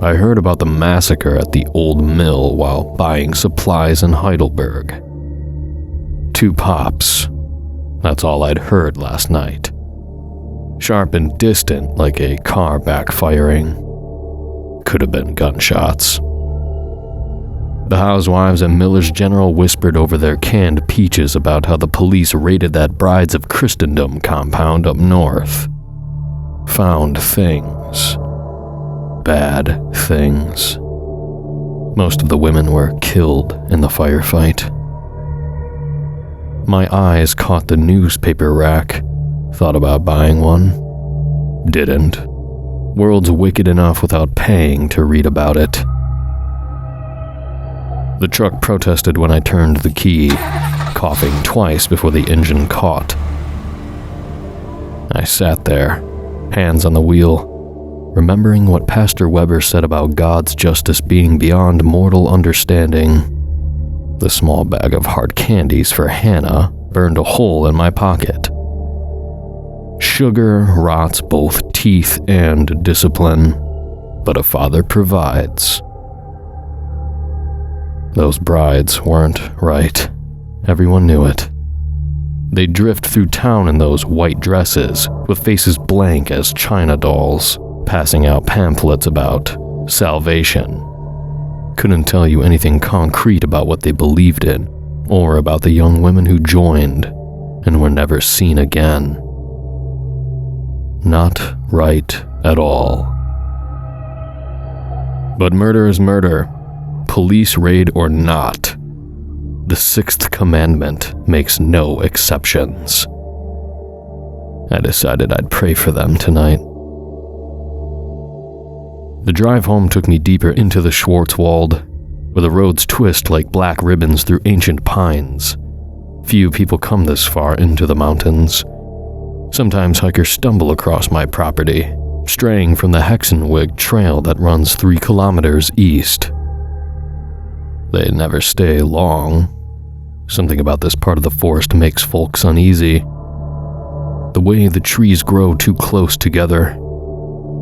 I heard about the massacre at the old mill while buying supplies in Heidelberg. 2 pops. That's all I'd heard last night. Sharp and distant like a car backfiring. Could have been gunshots. The housewives at Miller's General whispered over their canned peaches about how the police raided that Brides of Christendom compound up north. Found things. Bad things. Most of the women were killed in the firefight. My eyes caught the newspaper rack. Thought about buying one. Didn't. World's wicked enough without paying to read about it. The truck protested when I turned the key, coughing twice before the engine caught. I sat there, hands on the wheel, remembering what Pastor Weber said about God's justice being beyond mortal understanding. The small bag of hard candies for Hannah burned a hole in my pocket. Sugar rots both teeth and discipline, but a father provides. Those brides weren't right. Everyone knew it. They'd drift through town in those white dresses, with faces blank as china dolls, passing out pamphlets about salvation. Couldn't tell you anything concrete about what they believed in, or about the young women who joined and were never seen again. Not right at all. But murder is murder, police raid or not. The 6th commandment makes no exceptions. I decided I'd pray for them tonight. The drive home took me deeper into the Schwarzwald, where the roads twist like black ribbons through ancient pines. Few people come this far into the mountains. Sometimes hikers stumble across my property, straying from the Hexenweg trail that runs 3 kilometers east. They never stay long. Something about this part of the forest makes folks uneasy. The way the trees grow too close together,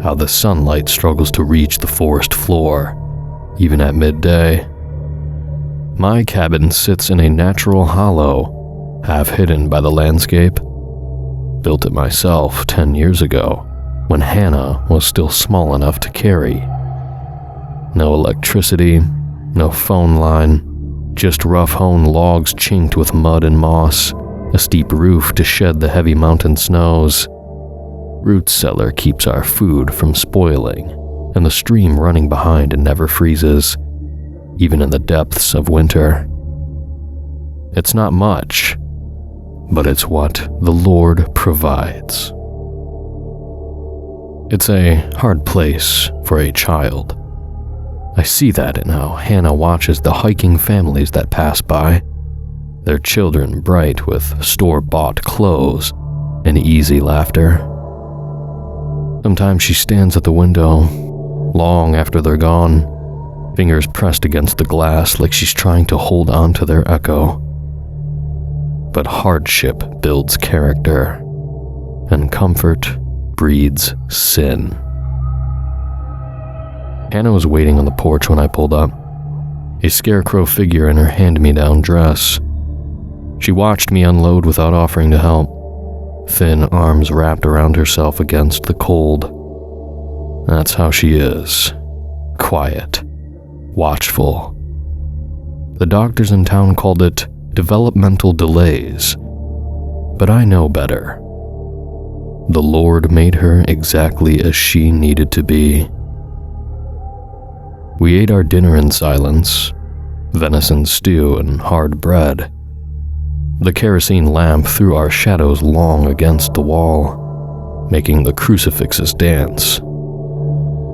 how the sunlight struggles to reach the forest floor, even at midday. My cabin sits in a natural hollow, half hidden by the landscape. Built it myself 10 years ago, when Hannah was still small enough to carry. No electricity, no phone line, just rough-hewn logs chinked with mud and moss, a steep roof to shed the heavy mountain snows. Root cellar keeps our food from spoiling, and the stream running behind never freezes, even in the depths of winter. It's not much, but it's what the Lord provides. It's a hard place for a child. I see that in how Hannah watches the hiking families that pass by, their children bright with store-bought clothes and easy laughter. Sometimes she stands at the window, long after they're gone, fingers pressed against the glass like she's trying to hold on to their echo. But hardship builds character, and comfort breeds sin. Hannah was waiting on the porch when I pulled up, a scarecrow figure in her hand-me-down dress. She watched me unload without offering to help, thin arms wrapped around herself against the cold. That's how she is. Quiet. Watchful. The doctors in town called it developmental delays, but I know better. The Lord made her exactly as she needed to be. We ate our dinner in silence, venison stew and hard bread. The kerosene lamp threw our shadows long against the wall, making the crucifixes dance.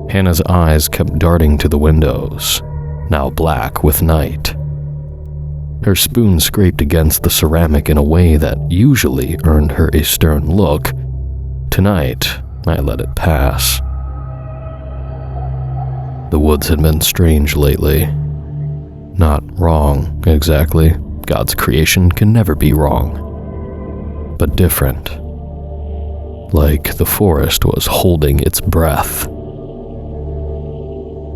Hannah's eyes kept darting to the windows, now black with night. Her spoon scraped against the ceramic in a way that usually earned her a stern look. Tonight, I let it pass. The woods had been strange lately. Not wrong, exactly. God's creation can never be wrong. But different. Like the forest was holding its breath.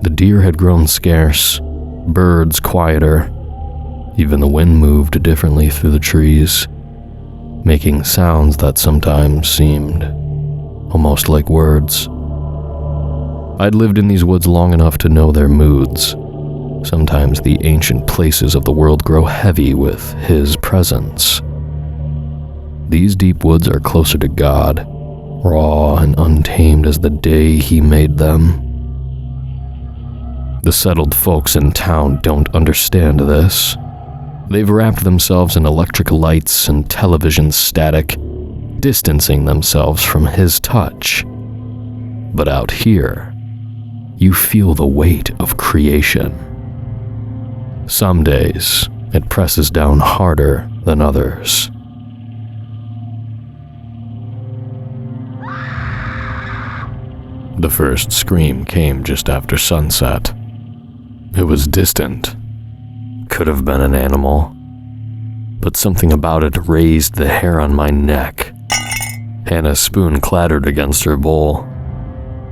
The deer had grown scarce, birds quieter. Even the wind moved differently through the trees, making sounds that sometimes seemed almost like words. I'd lived in these woods long enough to know their moods. Sometimes the ancient places of the world grow heavy with his presence. These deep woods are closer to God, raw and untamed as the day he made them. The settled folks in town don't understand this. They've wrapped themselves in electric lights and television static, distancing themselves from his touch. But out here, you feel the weight of creation. Some days, it presses down harder than others. The first scream came just after sunset. It was distant. Could have been an animal, but something about it raised the hair on my neck. Hannah's spoon clattered against her bowl.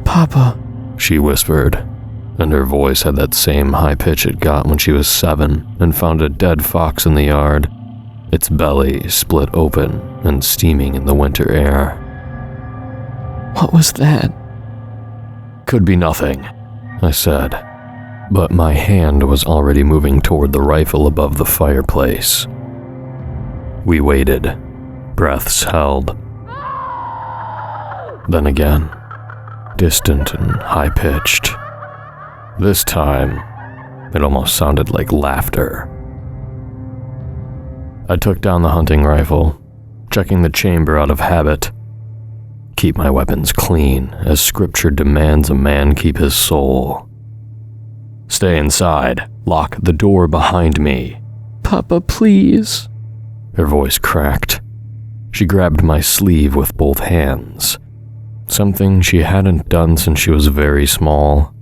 "Papa," she whispered, and her voice had that same high pitch it got when she was 7 and found a dead fox in the yard, its belly split open and steaming in the winter air. "What was that?" "Could be nothing," I said, but my hand was already moving toward the rifle above the fireplace. We waited, breaths held. Then again, distant and high-pitched. This time, it almost sounded like laughter. I took down the hunting rifle, checking the chamber out of habit. Keep my weapons clean, as scripture demands a man keep his soul. "Stay inside. Lock the door behind me." "Papa, please." Her voice cracked. She grabbed my sleeve with both hands, something she hadn't done since she was very small.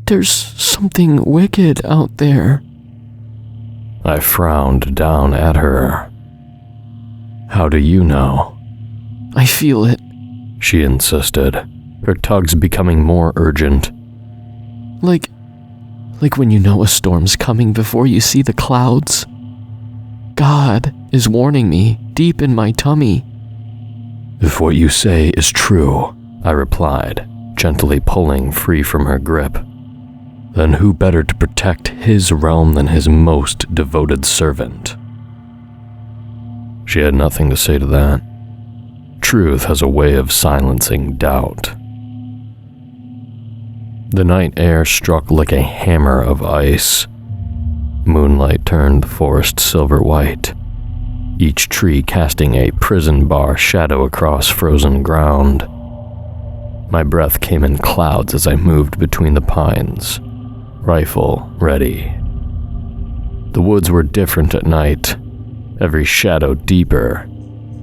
"There's something wicked out there." I frowned down at her. "How do you know?" "I feel it," she insisted, her tugs becoming more urgent. Like when you know a storm's coming before you see the clouds. God is warning me deep in my tummy." "If what you say is true," I replied, gently pulling free from her grip, "then who better to protect his realm than his most devoted servant?" She had nothing to say to that. Truth has a way of silencing doubt. The night air struck like a hammer of ice. Moonlight turned the forest silver white, each tree casting a prison bar shadow across frozen ground. My breath came in clouds as I moved between the pines, rifle ready. The woods were different at night, every shadow deeper,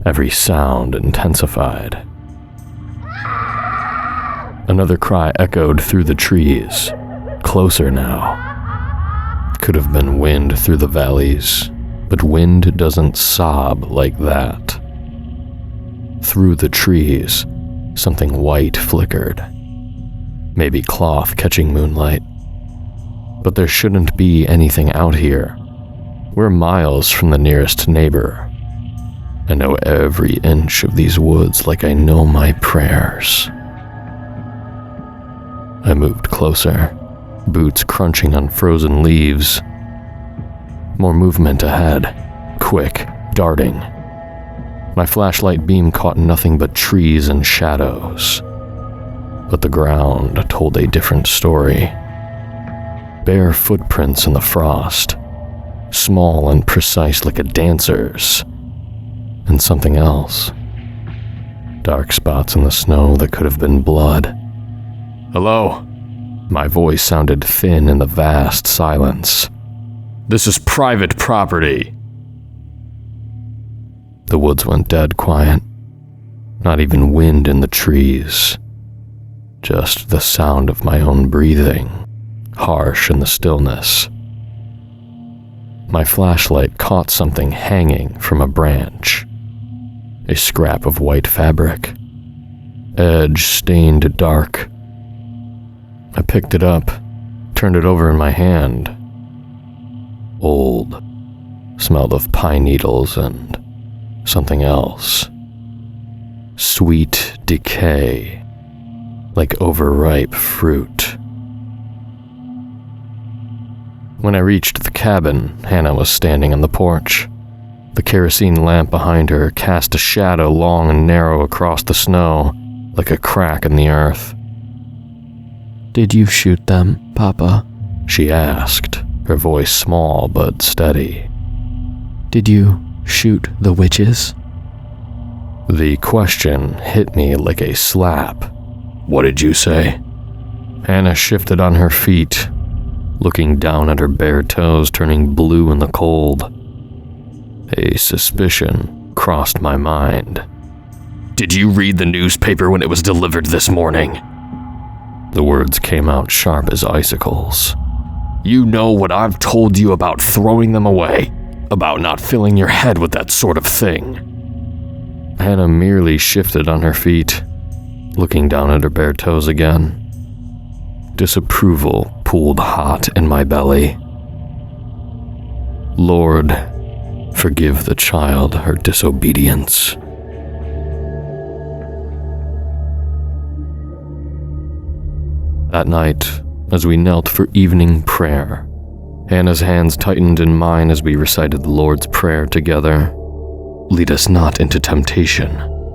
every sound intensified. Another cry echoed through the trees, closer now. Could have been wind through the valleys, but wind doesn't sob like that. Through the trees, something white flickered. Maybe cloth catching moonlight. But there shouldn't be anything out here. We're miles from the nearest neighbor. I know every inch of these woods like I know my prayers. I moved closer, boots crunching on frozen leaves. More movement ahead, quick, darting. My flashlight beam caught nothing but trees and shadows. But the ground told a different story. Bare footprints in the frost, small and precise like a dancer's. And something else. Dark spots in the snow that could have been blood. "Hello?" My voice sounded thin in the vast silence. "This is private property." The woods went dead quiet. Not even wind in the trees. Just the sound of my own breathing, harsh in the stillness. My flashlight caught something hanging from a branch. A scrap of white fabric, edge stained dark. I picked it up, turned it over in my hand. Old. Smelled of pine needles and something else. Sweet decay. Like overripe fruit. When I reached the cabin, Hannah was standing on the porch. The kerosene lamp behind her cast a shadow long and narrow across the snow, like a crack in the earth. "Did you shoot them, Papa?" she asked, her voice small but steady. "Did you shoot the witches?" The question hit me like a slap. "What did you say?" Hannah shifted on her feet, looking down at her bare toes turning blue in the cold. A suspicion crossed my mind. "Did you read the newspaper when it was delivered this morning?" The words came out sharp as icicles. "You know what I've told you about throwing them away, about not filling your head with that sort of thing." Hannah merely shifted on her feet, looking down at her bare toes again. Disapproval pooled hot in my belly. Lord, forgive the child her disobedience. That night, as we knelt for evening prayer, Hannah's hands tightened in mine as we recited the Lord's Prayer together. "Lead us not into temptation,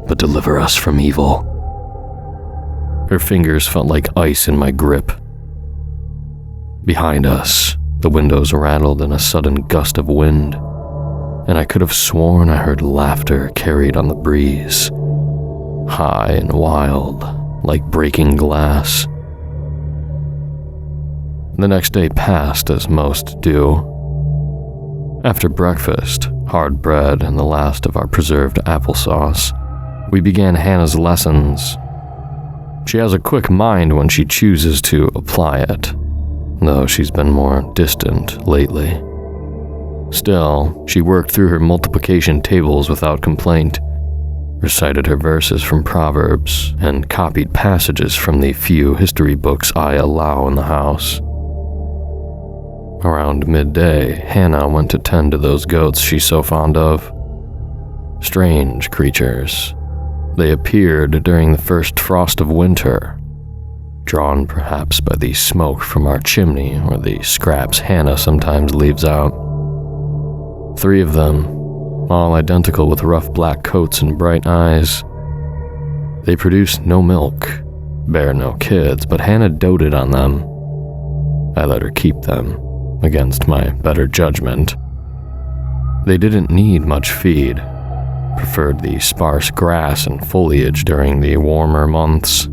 but deliver us from evil." Her fingers felt like ice in my grip. Behind us, the windows rattled in a sudden gust of wind, and I could have sworn I heard laughter carried on the breeze, high and wild, like breaking glass. The next day passed as most do. After breakfast, hard bread and the last of our preserved applesauce, we began Hannah's lessons. She has a quick mind when she chooses to apply it, though she's been more distant lately. Still, she worked through her multiplication tables without complaint, recited her verses from Proverbs, and copied passages from the few history books I allow in the house. Around midday, Hannah went to tend to those goats she's so fond of. Strange creatures. They appeared during the first frost of winter, drawn perhaps by the smoke from our chimney or the scraps Hannah sometimes leaves out. 3 of them, all identical with rough black coats and bright eyes. They produce no milk, bear no kids, but Hannah doted on them. I let her keep them, against my better judgment. They didn't need much feed, preferred the sparse grass and foliage during the warmer months,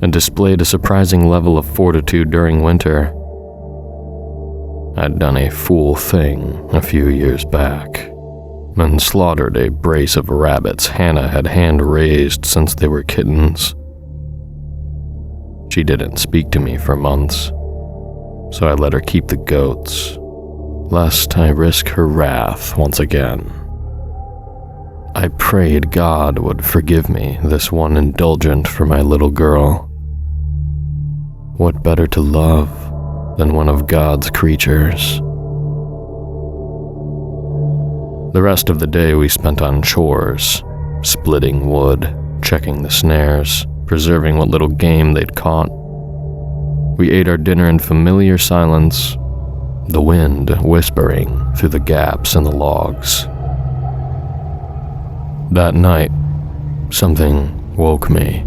and displayed a surprising level of fortitude during winter. I'd done a fool thing a few years back, and slaughtered a brace of rabbits Hannah had hand-raised since they were kittens. She didn't speak to me for months, so I let her keep the goats, lest I risk her wrath once again. I prayed God would forgive me this one indulgent for my little girl. What better to love than one of God's creatures? The rest of the day we spent on chores, splitting wood, checking the snares, preserving what little game they'd caught. We ate our dinner in familiar silence, the wind whispering through the gaps in the logs. That night, something woke me.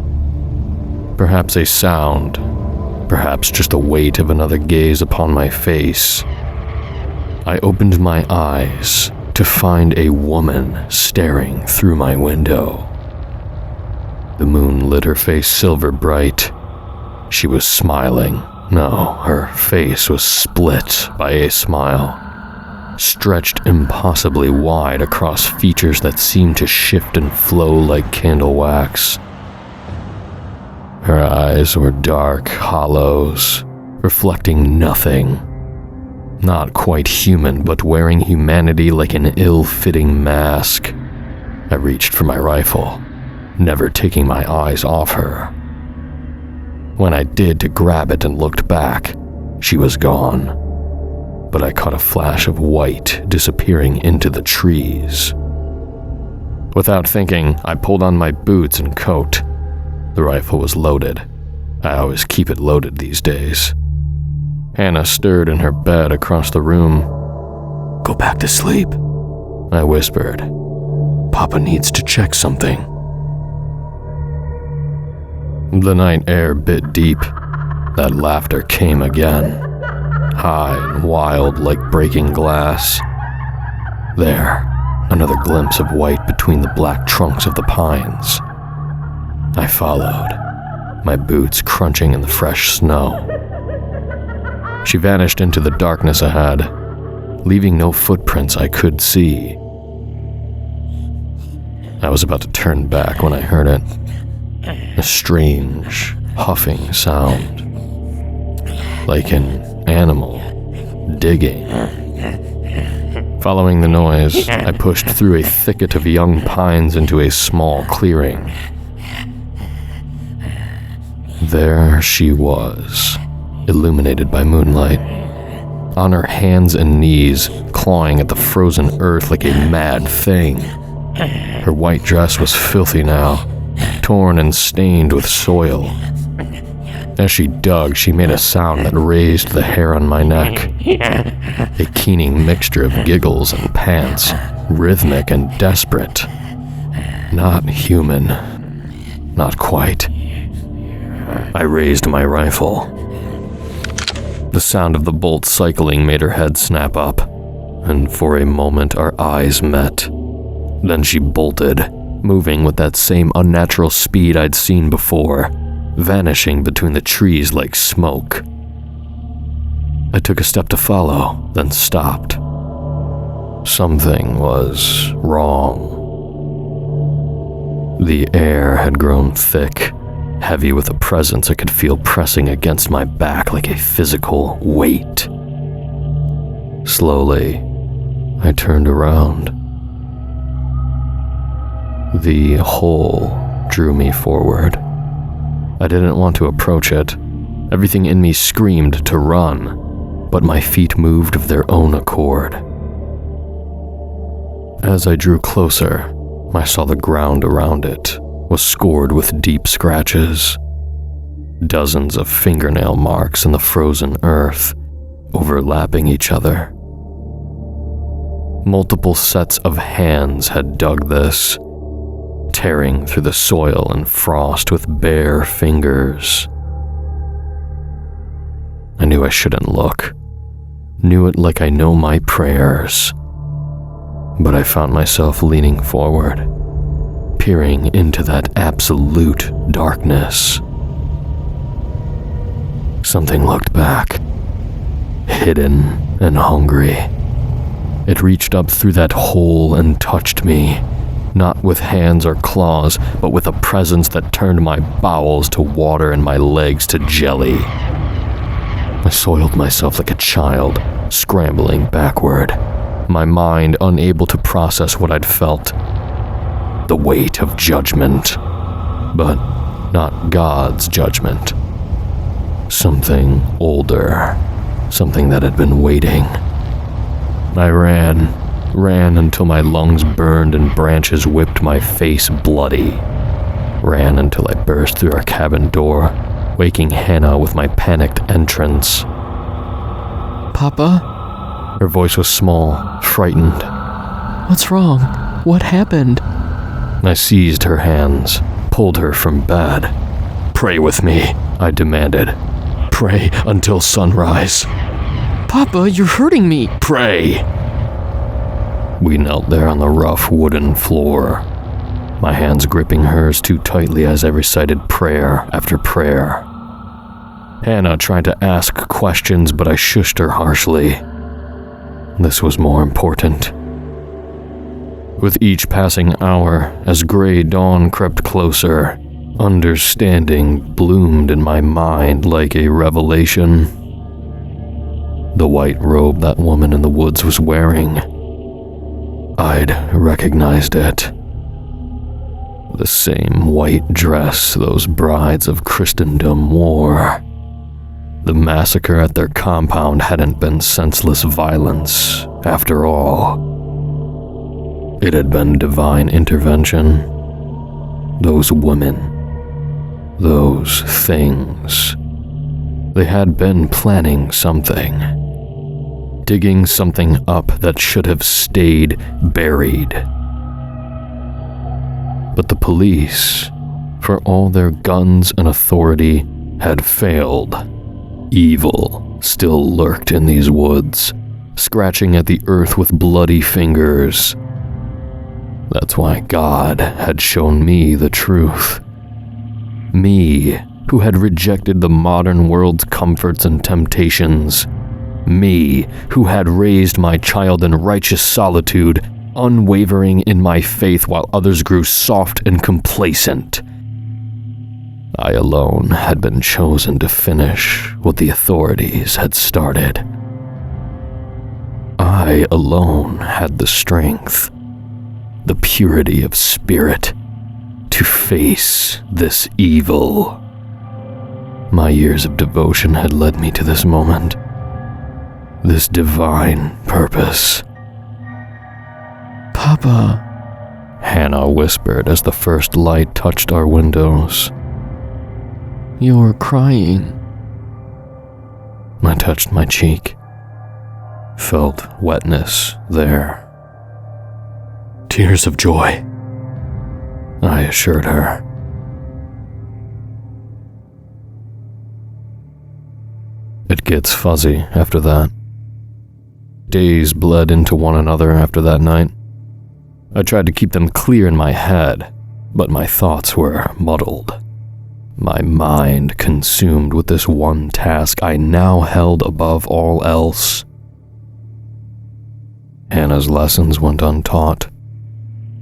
Perhaps a sound, perhaps just the weight of another gaze upon my face. I opened my eyes to find a woman staring through my window. The moon lit her face silver bright. She was smiling. No, her face was split by a smile, stretched impossibly wide across features that seemed to shift and flow like candle wax. Her eyes were dark hollows, reflecting nothing. Not quite human, but wearing humanity like an ill-fitting mask. I reached for my rifle, never taking my eyes off her. When I did to grab it and looked back, she was gone. But I caught a flash of white disappearing into the trees. Without thinking, I pulled on my boots and coat. The rifle was loaded. I always keep it loaded these days. Hannah stirred in her bed across the room. Go back to sleep, I whispered. Papa needs to check something. The night air bit deep. That laughter came again, high and wild like breaking glass. There, another glimpse of white between the black trunks of the pines. I followed, my boots crunching in the fresh snow. She vanished into the darkness ahead, leaving no footprints I could see. I was about to turn back when I heard it. A strange, huffing sound. Like an animal digging. Following the noise, I pushed through a thicket of young pines into a small clearing. There she was, illuminated by moonlight, on her hands and knees, clawing at the frozen earth like a mad thing. Her white dress was filthy now, torn and stained with soil. As she dug, she made a sound that raised the hair on my neck. A keening mixture of giggles and pants, rhythmic and desperate. Not human. Not quite. I raised my rifle. The sound of the bolt cycling made her head snap up, and for a moment our eyes met. Then she bolted, moving with that same unnatural speed I'd seen before, vanishing between the trees like smoke. I took a step to follow, then stopped. Something was wrong. The air had grown thick, heavy with a presence I could feel pressing against my back like a physical weight. Slowly, I turned around. The hole drew me forward. I didn't want to approach it. Everything in me screamed to run, but my feet moved of their own accord. As I drew closer, I saw the ground around it was scored with deep scratches. Dozens of fingernail marks in the frozen earth, overlapping each other. Multiple sets of hands had dug this, tearing through the soil and frost with bare fingers. I knew I shouldn't look. Knew it like I know my prayers. But I found myself leaning forward, peering into that absolute darkness. Something looked back, hidden and hungry. It reached up through that hole and touched me, not with hands or claws, but with a presence that turned my bowels to water and my legs to jelly. I soiled myself like a child, scrambling backward, my mind unable to process what I'd felt. The weight of judgment, but not God's judgment. Something older, something that had been waiting. I ran until my lungs burned and branches whipped my face bloody. Ran until I burst through our cabin door, waking Hannah with my panicked entrance. Papa? Her voice was small, frightened. What's wrong? What happened? I seized her hands, pulled her from bed. Pray with me, I demanded. Pray until sunrise. Papa, you're hurting me. Pray! We knelt there on the rough wooden floor, my hands gripping hers too tightly as I recited prayer after prayer. Hannah tried to ask questions, but I shushed her harshly. This was more important. With each passing hour, as gray dawn crept closer, understanding bloomed in my mind like a revelation. The white robe that woman in the woods was wearing, I'd recognized it. The same white dress those brides of Christendom wore. The massacre at their compound hadn't been senseless violence, after all. It had been divine intervention. Those women, those things, they had been planning something, digging something up that should have stayed buried. But the police, for all their guns and authority, had failed. Evil still lurked in these woods, scratching at the earth with bloody fingers. That's why God had shown me the truth. Me, who had rejected the modern world's comforts and temptations. Me, who had raised my child in righteous solitude, unwavering in my faith while others grew soft and complacent. I alone had been chosen to finish what the authorities had started. I alone had the strength, the purity of spirit, to face this evil. My years of devotion had led me to this moment, this divine purpose. Papa, Hannah whispered as the first light touched our windows. you're crying. I touched my cheek, felt wetness there. Tears of joy, I assured her. It gets fuzzy after that. Days bled into one another after that night. I tried to keep them clear in my head, but my thoughts were muddled. My mind consumed with this one task I now held above all else. Hannah's lessons went untaught,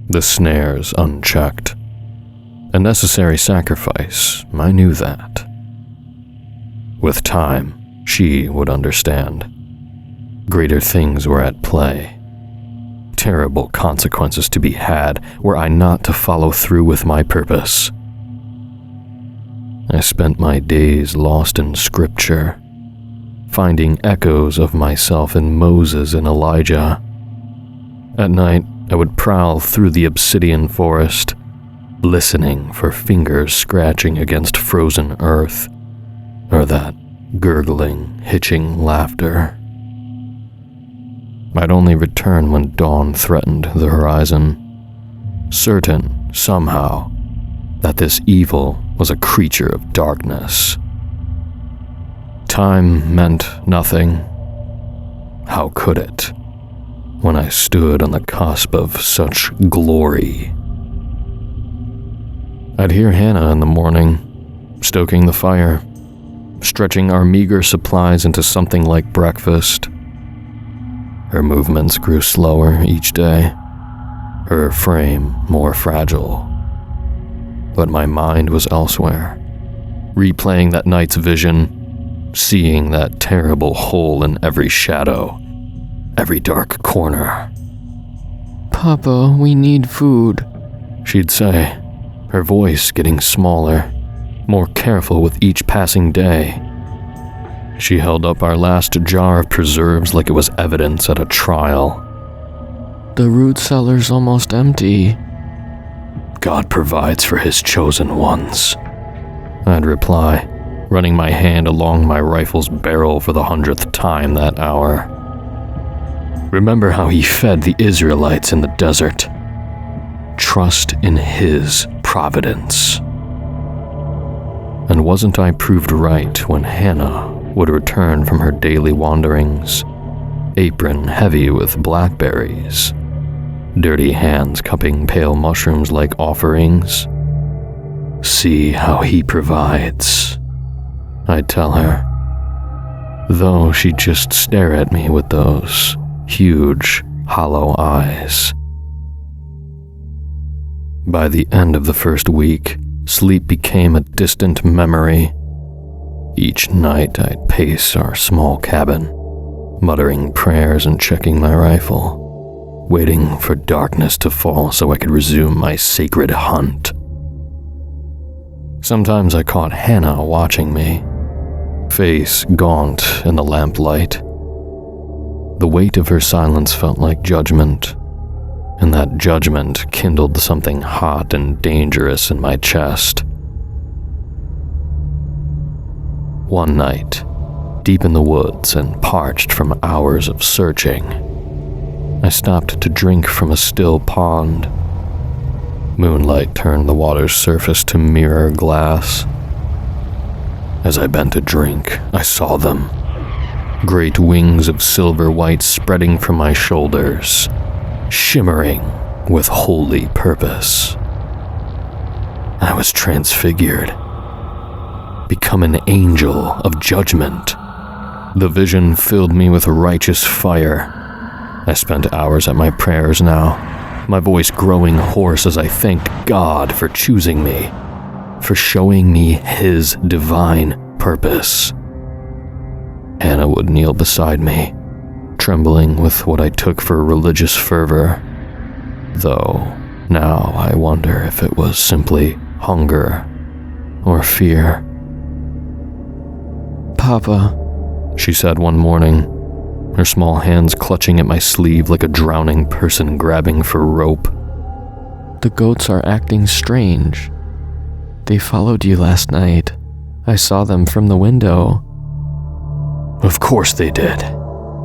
the snares unchecked. A necessary sacrifice, I knew that. With time, she would understand. Greater things were at play. Terrible consequences to be had were I not to follow through with my purpose. I spent my days lost in scripture, finding echoes of myself in Moses and Elijah. At night, I would prowl through the obsidian forest, listening for fingers scratching against frozen earth, or that gurgling, hitching laughter. I'd only return when dawn threatened the horizon, certain, somehow, that this evil was a creature of darkness. Time meant nothing. How could it, when I stood on the cusp of such glory? I'd hear Hannah in the morning, stoking the fire, stretching our meager supplies into something like breakfast. Her movements grew slower each day, her frame more fragile. But my mind was elsewhere, replaying that night's vision, seeing that terrible hole in every shadow, every dark corner. Papa, we need food, she'd say, her voice getting smaller, more careful with each passing day. She held up our last jar of preserves like it was evidence at a trial. The root cellar's almost empty. God provides for his chosen ones, I'd reply, running my hand along my rifle's barrel for the 100th time that hour. Remember how he fed the Israelites in the desert. Trust in his providence. And wasn't I proved right when Hannah would return from her daily wanderings, apron heavy with blackberries, dirty hands cupping pale mushrooms like offerings? See how he provides, I'd tell her, though she'd just stare at me with those huge, hollow eyes. By the end of the first week, sleep became a distant memory. Each night I'd pace our small cabin, muttering prayers and checking my rifle, waiting for darkness to fall so I could resume my sacred hunt. Sometimes I caught Hannah watching me, face gaunt in the lamplight. The weight of her silence felt like judgment, and that judgment kindled something hot and dangerous in my chest. One night, deep in the woods and parched from hours of searching, I stopped to drink from a still pond. Moonlight turned the water's surface to mirror glass. As I bent to drink, I saw them. Great wings of silver white spreading from my shoulders, shimmering with holy purpose. I was transfigured, become an angel of judgment. The vision filled me with righteous fire. I spent hours at my prayers now, my voice growing hoarse as I thanked God for choosing me, for showing me His divine purpose. Hannah would kneel beside me, trembling with what I took for religious fervor, though now I wonder if it was simply hunger or fear. Papa, she said one morning, her small hands clutching at my sleeve like a drowning person grabbing for rope. the goats are acting strange. They followed you last night. I saw them from the window. Of course they did,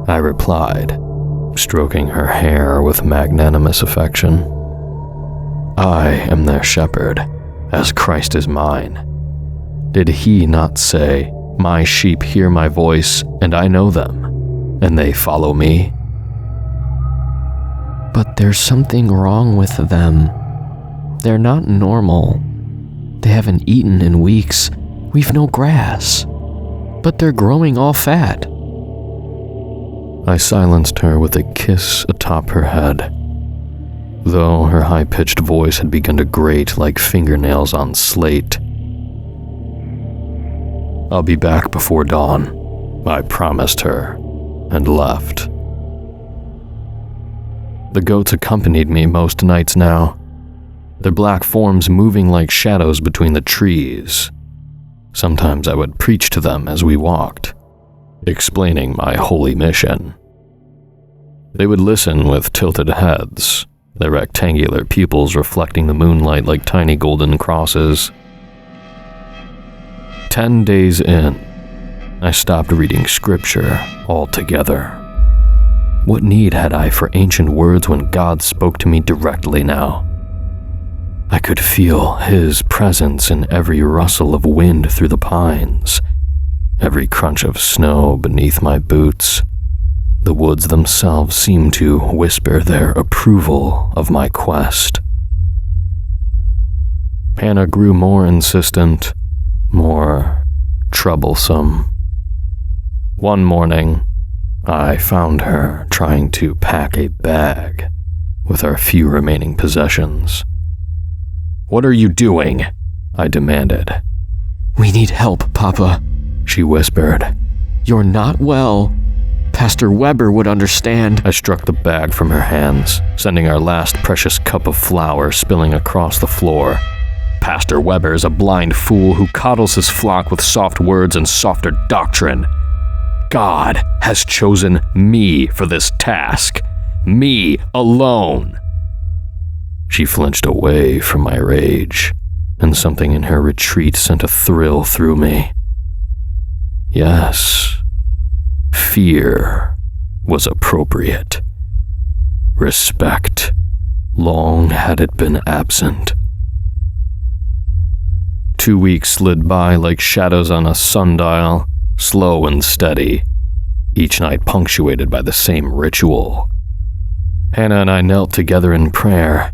I replied, stroking her hair with magnanimous affection. I am their shepherd, as Christ is mine. Did He not say, "My sheep hear my voice, and I know them, and they follow me"? But there's something wrong with them. They're not normal. They haven't eaten in weeks. We've no grass. But they're growing all fat. I silenced her with a kiss atop her head, though her high-pitched voice had begun to grate like fingernails on slate. I'll be back before dawn, I promised her, and left. The goats accompanied me most nights now, their black forms moving like shadows between the trees. Sometimes I would preach to them as we walked, explaining my holy mission. They would listen with tilted heads, their rectangular pupils reflecting the moonlight like tiny golden crosses. 10 days in, I stopped reading scripture altogether. What need had I for ancient words when God spoke to me directly now? I could feel His presence in every rustle of wind through the pines, every crunch of snow beneath my boots. The woods themselves seemed to whisper their approval of my quest. Hannah grew more insistent, more troublesome. One morning, I found her trying to pack a bag with our few remaining possessions. "What are you doing?" I demanded. We need help, Papa, she whispered. You're not well. Pastor Weber would understand. I struck the bag from her hands, sending our last precious cup of flour spilling across the floor. Pastor Weber is a blind fool who coddles his flock with soft words and softer doctrine. God has chosen me for this task. Me alone. She flinched away from my rage, and something in her retreat sent a thrill through me. Yes, fear was appropriate. Respect, long had it been absent. 2 weeks slid by like shadows on a sundial, slow and steady, each night punctuated by the same ritual. Hannah and I knelt together in prayer,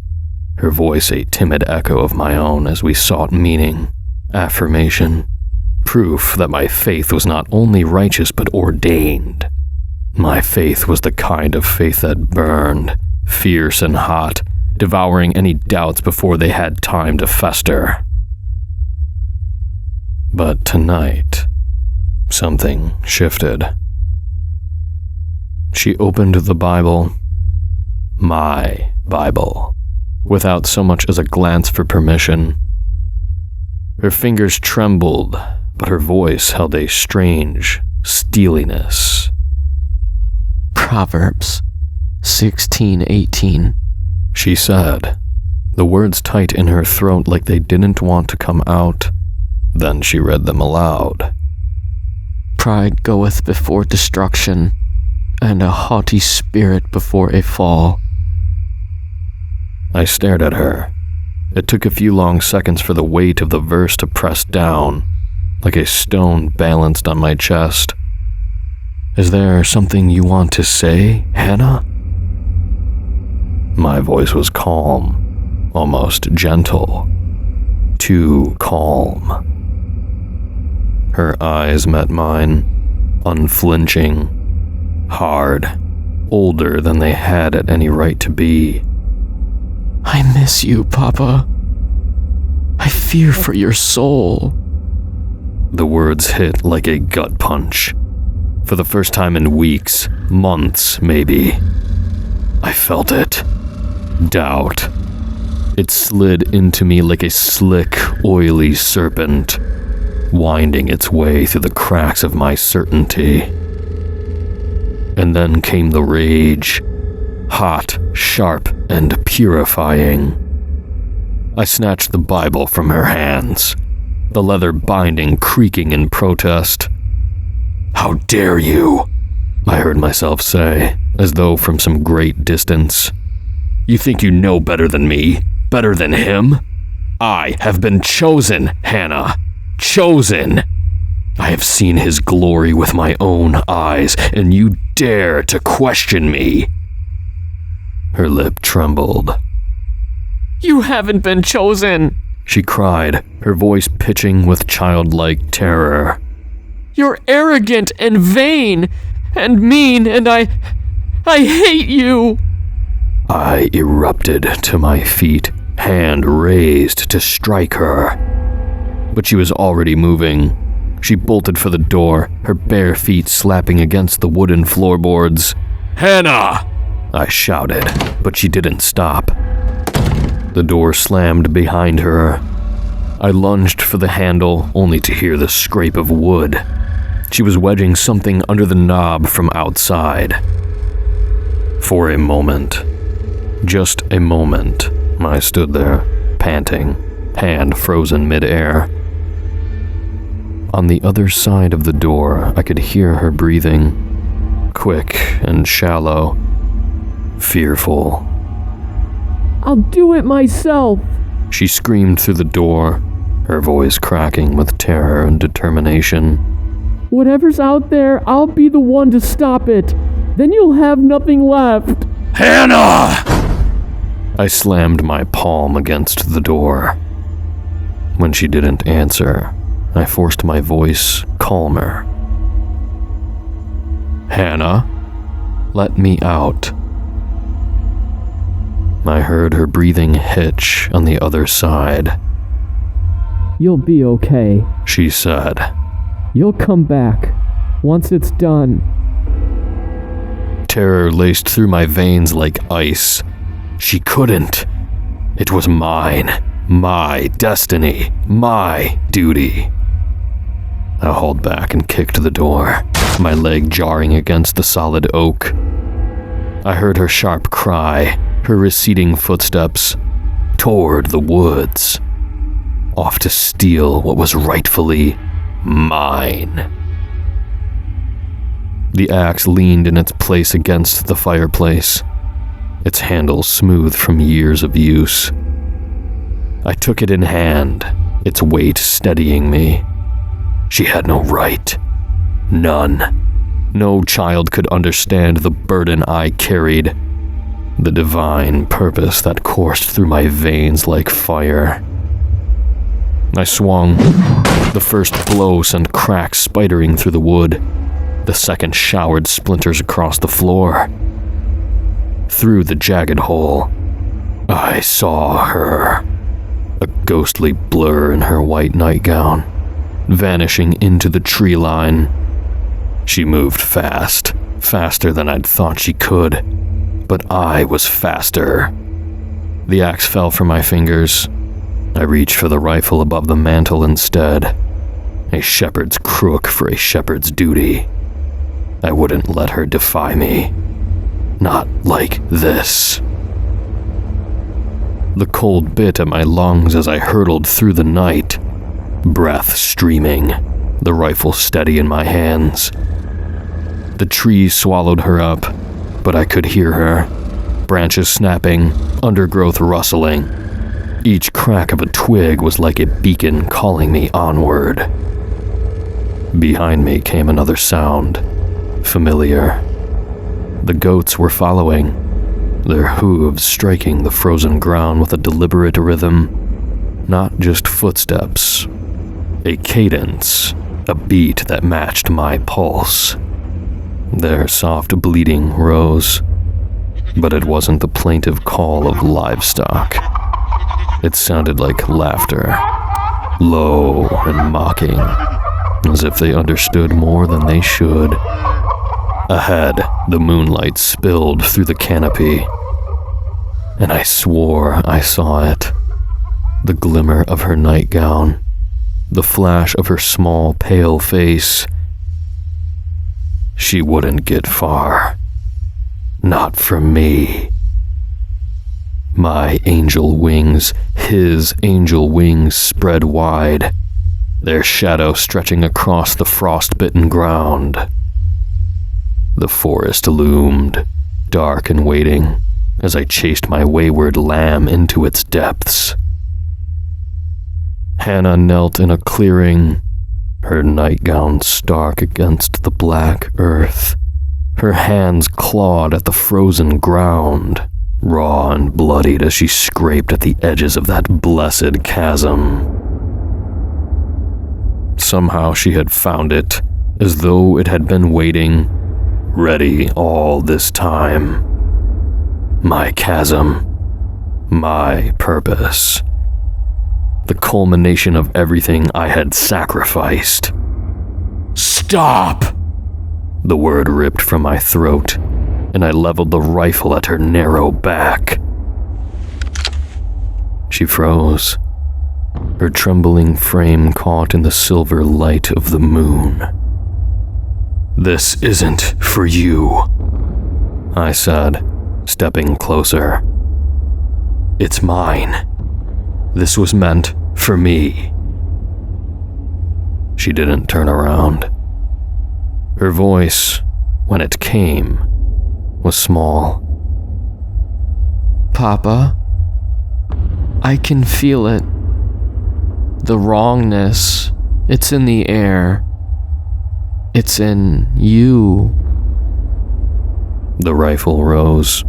her voice a timid echo of my own as we sought meaning, affirmation, proof that my faith was not only righteous but ordained. My faith was the kind of faith that burned, fierce and hot, devouring any doubts before they had time to fester. But tonight, something shifted. She opened the Bible, my Bible, without so much as a glance for permission. Her fingers trembled, but her voice held a strange steeliness. Proverbs 16:18, she said, the words tight in her throat like they didn't want to come out. Then she read them aloud. Pride goeth before destruction, and a haughty spirit before a fall. I stared at her. It took a few long seconds for the weight of the verse to press down, like a stone balanced on my chest. Is there something you want to say, Hannah? My voice was calm, almost gentle. Too calm. Her eyes met mine, unflinching, hard, older than they had at any right to be. I miss you, Papa. I fear for your soul. The words hit like a gut punch. For the first time in weeks, months maybe, I felt it. Doubt. It slid into me like a slick, oily serpent, winding its way through the cracks of my certainty. And then came the rage, hot, sharp, and purifying. I snatched the Bible from her hands, the leather binding creaking in protest. How dare you? I heard myself say, as though from some great distance. You think you know better than me? Better than him? I have been chosen, Hannah. Chosen! I have seen his glory with my own eyes, and you dare to question me. Her lip trembled. You haven't been chosen, she cried, her voice pitching with childlike terror. You're arrogant and vain and mean, and I hate you. I erupted to my feet, hand raised to strike her. But she was already moving. She bolted for the door, her bare feet slapping against the wooden floorboards. Hannah! I shouted, but she didn't stop. The door slammed behind her. I lunged for the handle, only to hear the scrape of wood. She was wedging something under the knob from outside. For a moment, just a moment, I stood there, panting, hand frozen mid-air. On the other side of the door, I could hear her breathing, quick and shallow, fearful. I'll do it myself, she screamed through the door, her voice cracking with terror and determination. Whatever's out there, I'll be the one to stop it. Then you'll have nothing left. Hannah! I slammed my palm against the door. When she didn't answer, I forced my voice calmer. Hannah, let me out. I heard her breathing hitch on the other side. You'll be okay, she said. You'll come back, once it's done. Terror laced through my veins like ice. She couldn't. It was mine, my destiny, my duty. I hauled back and kicked the door, my leg jarring against the solid oak. I heard her sharp cry, her receding footsteps, toward the woods, off to steal what was rightfully mine. The axe leaned in its place against the fireplace, its handle smooth from years of use. I took it in hand, its weight steadying me. She had no right. None. No child could understand the burden I carried, the divine purpose that coursed through my veins like fire. I swung. The first blow sent cracks spidering through the wood. The second showered splinters across the floor. Through the jagged hole, I saw her, a ghostly blur in her white nightgown, vanishing into the tree line. She moved fast, faster than I'd thought she could, but I was faster. The axe fell from my fingers. I reached for the rifle above the mantel instead. a shepherd's crook for a shepherd's duty. I wouldn't let her defy me. Not like this. The cold bit at my lungs as I hurtled through the night, breath streaming, the rifle steady in my hands. The trees swallowed her up, but I could hear her, branches snapping, undergrowth rustling. Each crack of a twig was like a beacon calling me onward. Behind me came another sound, familiar. The goats were following, their hooves striking the frozen ground with a deliberate rhythm, not just footsteps, a cadence, a beat that matched my pulse. Their soft bleating rose, but it wasn't the plaintive call of livestock. It sounded like laughter, low and mocking, as if they understood more than they should. Ahead, the moonlight spilled through the canopy, and I swore I saw it. The glimmer of her nightgown, the flash of her small, pale face. She wouldn't get far. Not from me. My angel wings, his angel wings spread wide, their shadow stretching across the frost-bitten ground. The forest loomed, dark and waiting, as I chased my wayward lamb into its depths. Hannah knelt in a clearing, her nightgown stark against the black earth. Her hands clawed at the frozen ground, raw and bloodied as she scraped at the edges of that blessed chasm. Somehow she had found it, as though it had been waiting, ready all this time. My chasm, my purpose, the culmination of everything I had sacrificed. Stop! The word ripped from my throat, and I leveled the rifle at her narrow back. She froze, her trembling frame caught in the silver light of the moon. "This isn't for you," I said, stepping closer. "It's mine. This was meant for me." She didn't turn around. Her voice, when it came, was small. Papa, I can feel it. The wrongness, it's in the air. It's in you. The rifle rose,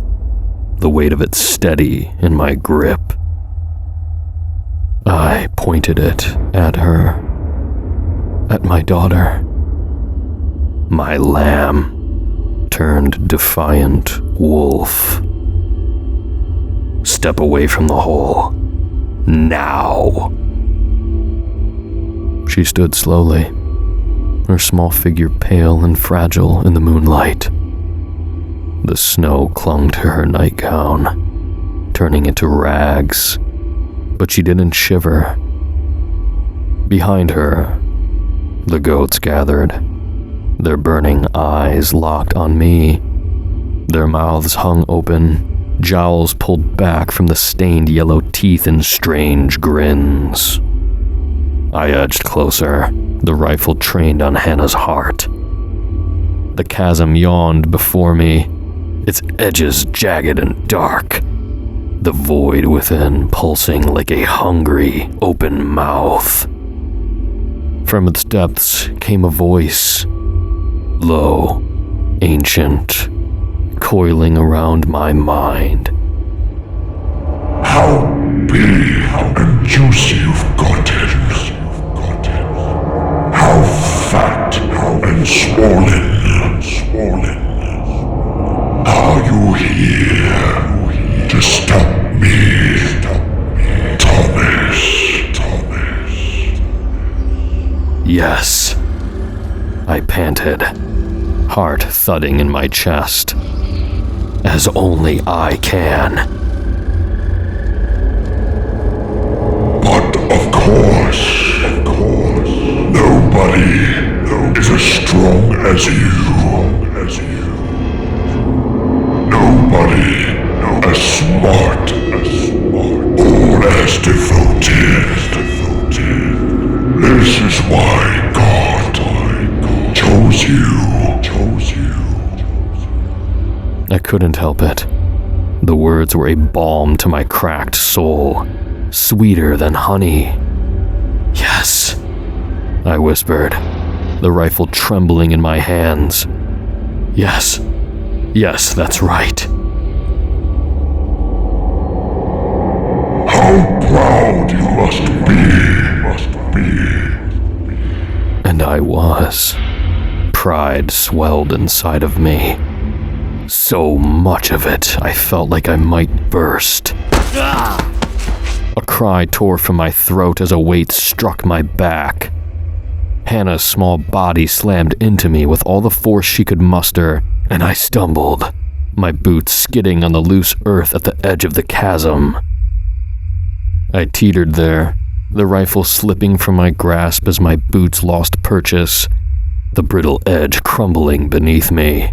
the weight of it steady in my grip. I pointed it at her, at my daughter. My lamb turned defiant wolf. "Step away from the hole. Now." She stood slowly, her small figure pale and fragile in the moonlight. The snow clung to her nightgown, turning into rags, but she didn't shiver. Behind her, the goats gathered, their burning eyes locked on me. Their mouths hung open, jowls pulled back from the stained yellow teeth in strange grins. I edged closer, the rifle trained on Hannah's heart. The chasm yawned before me, its edges jagged and dark, the void within pulsing like a hungry, open mouth. From its depths came a voice, low, ancient, coiling around my mind. How big and juicy you've gotten. How fat and swollen. Are you here to stop me, Thomas? Yes, I panted, heart thudding in my chest, as only I can. But of course, no Nobody is as strong as you. Nobody as smart, or as devoted. This is why God chose you. I couldn't help it. The words were a balm to my cracked soul, sweeter than honey. Yes, I whispered, the rifle trembling in my hands. Yes, that's right. How proud you must be. And I was. Pride swelled inside of me. So much of it, I felt like I might burst. A cry tore from my throat as a weight struck my back. Hannah's small body slammed into me with all the force she could muster, and I stumbled, my boots skidding on the loose earth at the edge of the chasm. I teetered there, the rifle slipping from my grasp as my boots lost purchase, the brittle edge crumbling beneath me.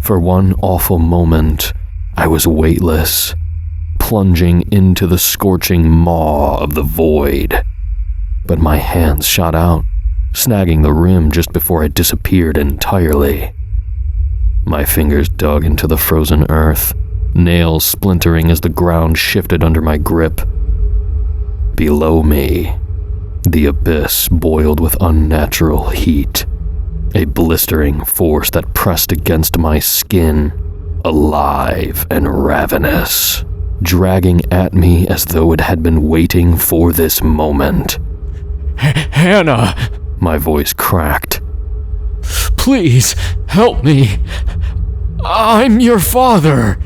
For one awful moment, I was weightless, plunging into the scorching maw of the void. But my hands shot out, snagging the rim just before I disappeared entirely. My fingers dug into the frozen earth, nails splintering as the ground shifted under my grip. Below me, the abyss boiled with unnatural heat, a blistering force that pressed against my skin, alive and ravenous, dragging at me as though it had been waiting for this moment. Hannah! My voice cracked. Please, help me! I'm your father!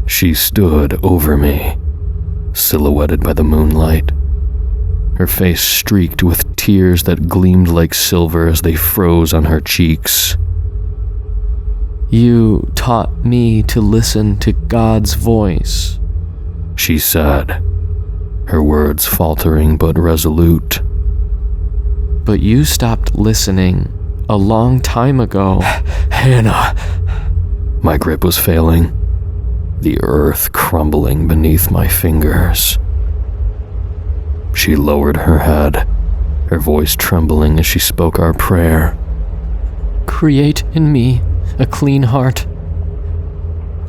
She stood over me, silhouetted by the moonlight, her face streaked with tears that gleamed like silver as they froze on her cheeks. You taught me to listen to God's voice, she said, her words faltering but resolute. But you stopped listening a long time ago. Hannah! My grip was failing, the earth crumbling beneath my fingers. She lowered her head, her voice trembling as she spoke our prayer. Create in me a clean heart,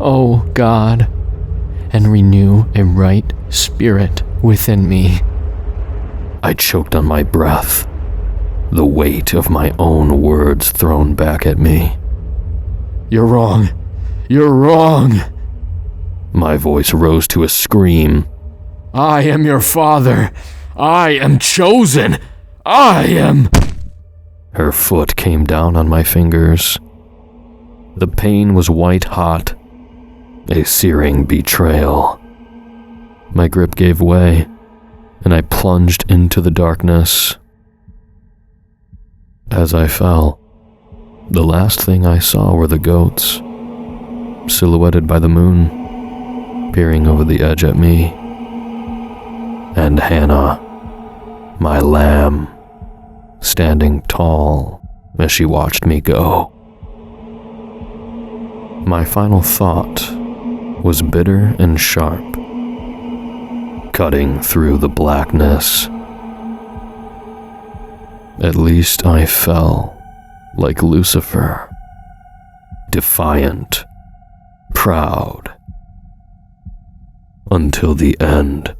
O God, and renew a right spirit within me. I choked on my breath, the weight of my own words thrown back at me. You're wrong. You're wrong. My voice rose to a scream. I am your father. I am chosen. I am... Her foot came down on my fingers. The pain was white hot, a searing betrayal. My grip gave way, and I plunged into the darkness. As I fell, the last thing I saw were the goats, silhouetted by the moon, peering over the edge at me, and Hannah, my lamb, standing tall as she watched me go. My final thought was bitter and sharp, cutting through the blackness. At least I fell like Lucifer, defiant, proud, until the end.